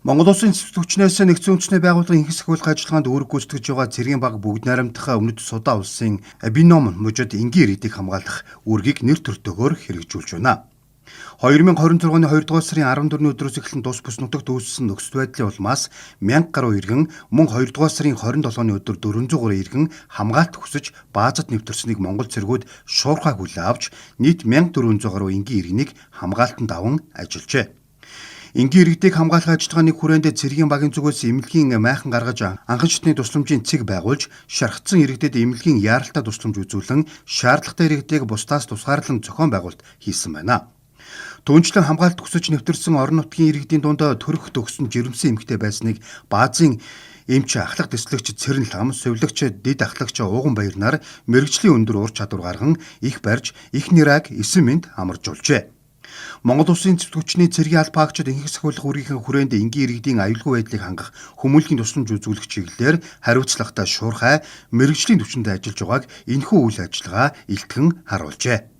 Монгол Улсын цэцлэгчнээс нэгдсэн үндэсний байгууллагын инхс ахиулах ажиллагаанд үүрэг гүйцэтгэж байгаа цэргийн баг бүгд найрамдах өмнөд Судаа улсын бином мужид энгийн иргэдийг хамгаалах үүргийг нэр төртөөгөөр хэрэгжүүлж байна. 2026 оны 2 дугаар сарын 14-ний өдрөөс эхлэн тус бүс нутагт үүссэн нөхцөл байдлын улмаас 1000 гаруй иргэн мөн 2 дугаар сарын 27-ны өдөр 400 гаруй иргэн хамгаалт хүсэж баазад нэвтэрснийг Монгол цэргүүд шуурхай хүлээн авч нийт 1400 гаруй энгийн иргэнийг хамгаалтанд аван ажиллажээ. Энгийн иргэдийг хамгаалах ажиллагааны хүрээнд цэргийн багийн зүгээс эмнэлгийн майхан гаргаж анхан шатны тусламжийн цэг байгуулж шархтсан иргэдэд эмнэлгийн яаралтай тусламж үзүүлэн шаардлагатай иргэдийг бусдаас тусгаарлан зохион байгуулалт хийсэн байна. Түүнчлэн хамгаалалт хүсэж нэвтэрсэн орон нутгийн иргэдийн дунд төрөх төгсөн жирэмсэн эмэгтэй байсныг баазын эмч ахлах дэслэгч Цэрэн лам, сувилагч Дэд ахлагч Ууган баяр нар мэрэгжлийн өндөр ур чадвар гарган их барьж их нэраг эсэм мэнд амаржуулжээ. Монгол Улсын цэцлэгчний цэргийн алба хаагчид инхс ахиулах үүргийн хүрээнд энгийн иргэдийн аюулгүй байдлыг хангах хүмүүнлэгийн тусламж үзүүлэх чиглэлээр хариуцлагатай шуурхай мэрэгжлийн түвшинд ажиллаж байгааг энэхүү үйл ажиллагаа илтгэн харуулжээ.